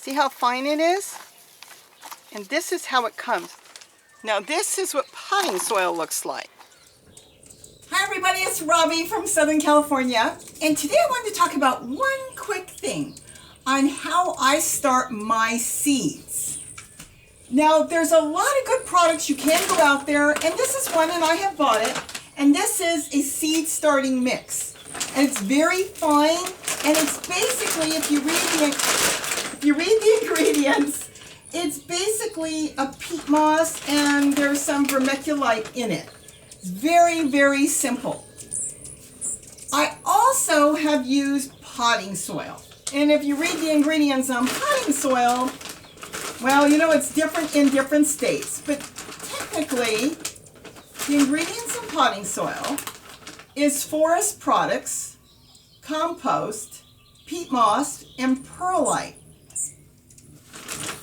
See how fine it is? And this is how it comes. Now this is what potting soil looks like. Hi everybody, it's Robbie from Southern California, and today I wanted to talk about one quick thing on how I start my seeds. Now there's a lot of good products you can go out there, and this is one, and I have bought it, and this is a seed starting mix. And it's very fine, and it's basically, if you read the ingredients, it's basically a peat moss and there's some vermiculite in it. It's very, very simple. I also have used potting soil. And if you read the ingredients on potting soil, well, you know, it's different in different states. But technically, the ingredients in potting soil is forest products, compost, peat moss, and perlite.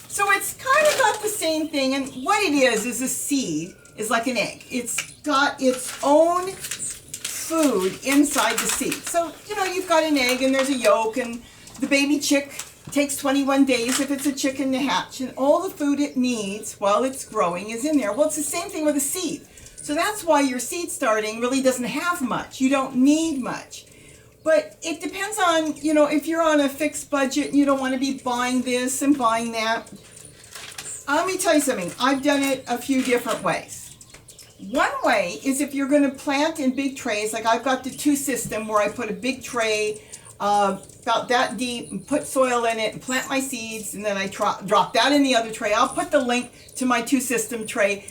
So it's kind of got the same thing, and what it is a seed is like an egg. It's got its own food inside the seed. So, you know, you've got an egg and there's a yolk, and the baby chick takes 21 days if it's a chicken to hatch, and all the food it needs while it's growing is in there. Well, it's the same thing with a seed. So that's why your seed starting really doesn't have much. You don't need much. But it depends on, you know, if you're on a fixed budget and you don't want to be buying this and buying that. Let me tell you something. I've done it a few different ways. One way is if you're going to plant in big trays, like I've got the 2 system where I put a big tray about that deep and put soil in it and plant my seeds, and then I drop that in the other tray. I'll put the link to my 2 system tray.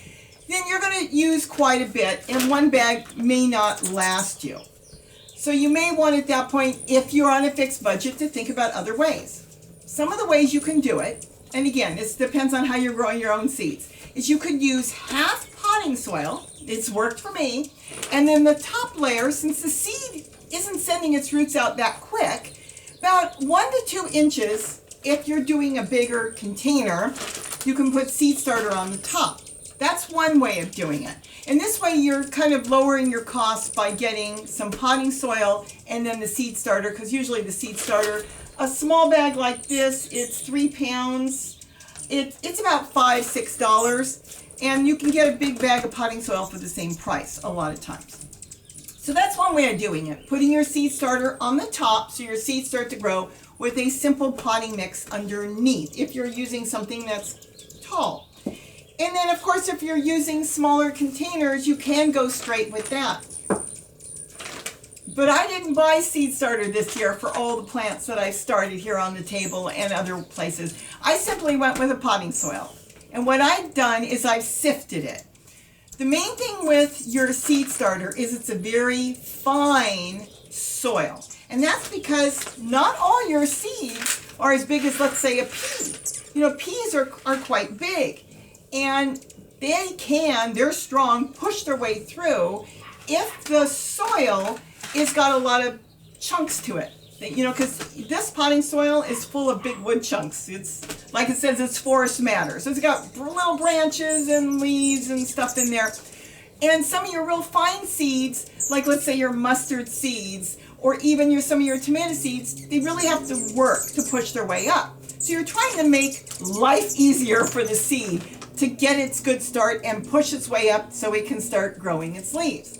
Then you're going to use quite a bit, and one bag may not last you. So you may want at that point, if you're on a fixed budget, to think about other ways. Some of the ways you can do it, and again, this depends on how you're growing your own seeds, is you could use half potting soil. It's worked for me. And then the top layer, since the seed isn't sending its roots out that quick, about 1 to 2 inches, if you're doing a bigger container, you can put seed starter on the top. That's one way of doing it. And this way you're kind of lowering your costs by getting some potting soil and then the seed starter, because usually the seed starter, a small bag like this, it's 3 pounds. It's about $5, $6, and you can get a big bag of potting soil for the same price a lot of times. So that's one way of doing it, putting your seed starter on the top so your seeds start to grow with a simple potting mix underneath if you're using something that's tall. And then, of course, if you're using smaller containers, you can go straight with that. But I didn't buy seed starter this year for all the plants that I started here on the table and other places. I simply went with a potting soil. And what I've done is I've sifted it. The main thing with your seed starter is it's a very fine soil. And that's because not all your seeds are as big as, let's say, a pea. You know, peas are quite big. And they're strong, push their way through if the soil has got a lot of chunks to it. You know, because this potting soil is full of big wood chunks. It's, like it says, it's forest matter. So it's got little branches and leaves and stuff in there. And some of your real fine seeds, like let's say your mustard seeds, or even some of your tomato seeds, they really have to work to push their way up. So you're trying to make life easier for the seed to get its good start and push its way up so it can start growing its leaves.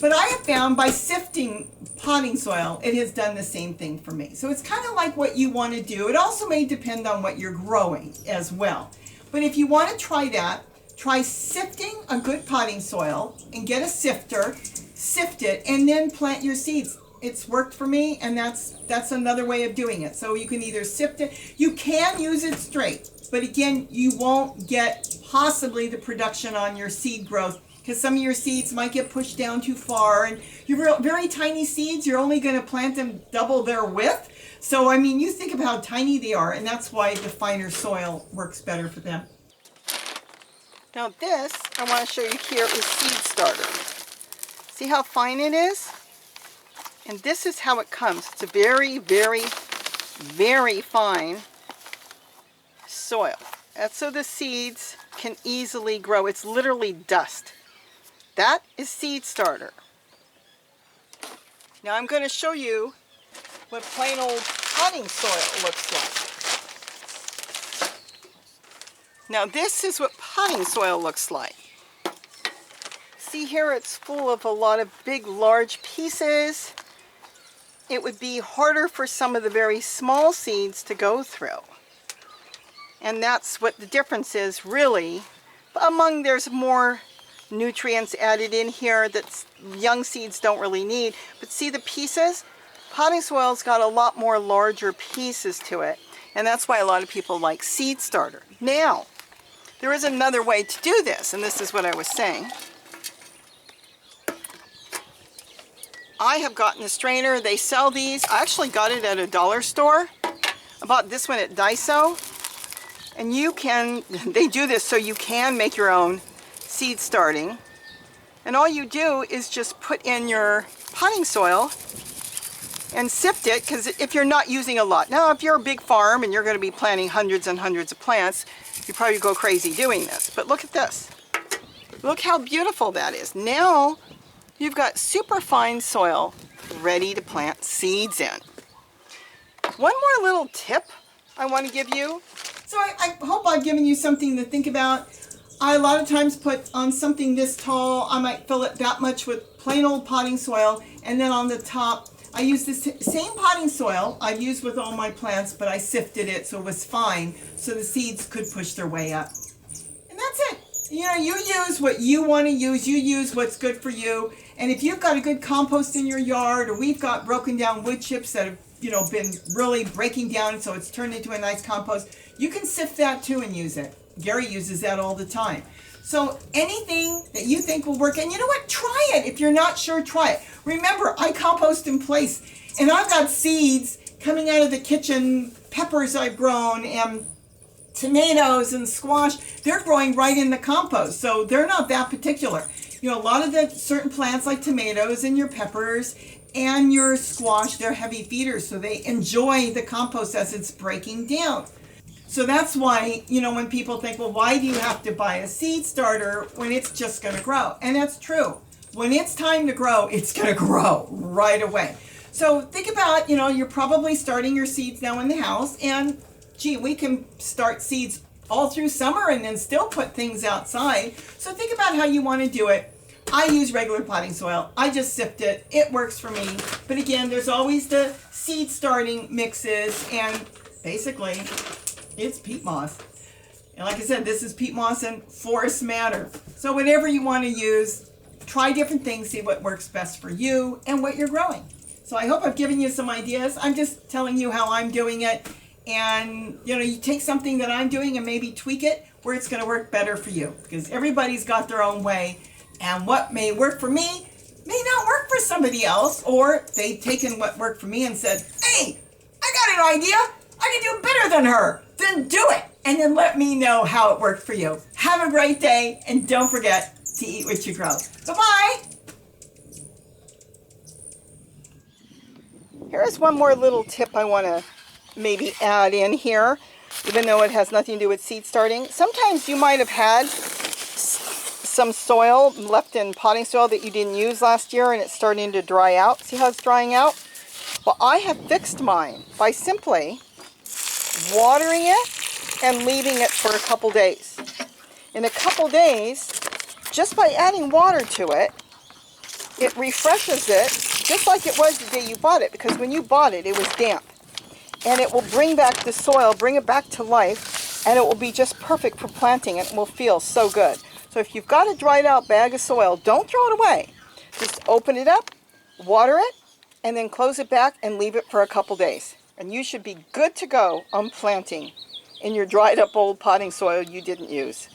But I have found by sifting potting soil, it has done the same thing for me. So it's kind of like what you want to do. It also may depend on what you're growing as well. But if you want to try that, try sifting a good potting soil and get a sifter, sift it, and then plant your seeds. It's worked for me, and that's another way of doing it. So you can either sift it, you can use it straight, but again, you won't get possibly the production on your seed growth because some of your seeds might get pushed down too far, and your very tiny seeds, you're only going to plant them double their width. So, I mean, you think of how tiny they are, and that's why the finer soil works better for them. Now this, I want to show you here, is seed starter. See how fine it is? And this is how it comes. It's a very, very, very fine soil. That's so the seeds can easily grow. It's literally dust. That is seed starter. Now I'm going to show you what plain old potting soil looks like. Now this is what potting soil looks like. See here, it's full of a lot of big, large pieces. It would be harder for some of the very small seeds to go through. And that's what the difference is, really. There's more nutrients added in here that young seeds don't really need. But see the pieces? Potting soil's got a lot more larger pieces to it. And that's why a lot of people like seed starter. Now, there is another way to do this, and this is what I was saying. I have gotten a strainer. They sell these. I actually got it at a dollar store. I bought this one at Daiso. And they do this so you can make your own seed starting. And all you do is just put in your potting soil and sift it, because if you're not using a lot. Now, if you're a big farm and you're going to be planting hundreds and hundreds of plants, you probably go crazy doing this. But look at this. Look how beautiful that is. Now, you've got super fine soil ready to plant seeds in. One more little tip I want to give you. So I hope I've given you something to think about. I a lot of times put on something this tall, I might fill it that much with plain old potting soil, and then on the top, I use this same potting soil I've used with all my plants, but I sifted it so it was fine, so the seeds could push their way up. And that's it. You know, you use what you want to use, you use what's good for you, and if you've got a good compost in your yard, or we've got broken down wood chips that have, been really breaking down so it's turned into a nice compost, you can sift that too and use it. Gary uses that all the time. So anything that you think will work, and you know what, try it. If you're not sure, try it. Remember, I compost in place, and I've got seeds coming out of the kitchen, peppers I've grown, and tomatoes and squash. They're growing right in the compost, so they're not that particular. A lot of the certain plants like tomatoes and your peppers and your squash, they're heavy feeders, so they enjoy the compost as it's breaking down. So that's why, when people think, well, why do you have to buy a seed starter when it's just going to grow? And that's true. When it's time to grow, it's going to grow right away. So think about, you're probably starting your seeds now in the house, and gee, we can start seeds all through summer and then still put things outside. So think about how you want to do it. I use regular potting soil. I just sift it. It works for me. But again, there's always the seed starting mixes, and basically it's peat moss. And like I said, this is peat moss and forest madder. So whatever you want to use, try different things, see what works best for you and what you're growing. So I hope I've given you some ideas. I'm just telling you how I'm doing it. And you take something that I'm doing and maybe tweak it where it's going to work better for you, because everybody's got their own way, and what may work for me may not work for somebody else, or they've taken what worked for me and said, hey, I got an idea, I can do better than her. Then do it, and then let me know how it worked for you. Have a great day, and don't forget to eat what you grow. Bye-bye. Here's one more little tip I want to maybe add in here, even though it has nothing to do with seed starting. Sometimes you might have had some soil left in potting soil that you didn't use last year, and it's starting to dry out. See how it's drying out? Well, I have fixed mine by simply watering it and leaving it for a couple days. In a couple days, just by adding water to it, it refreshes it just like it was the day you bought it, because when you bought it, it was damp. And it will bring back the soil, bring it back to life, and it will be just perfect for planting, and it will feel so good. So if you've got a dried out bag of soil, don't throw it away. Just open it up, water it, and then close it back and leave it for a couple days. And you should be good to go on planting in your dried up old potting soil you didn't use.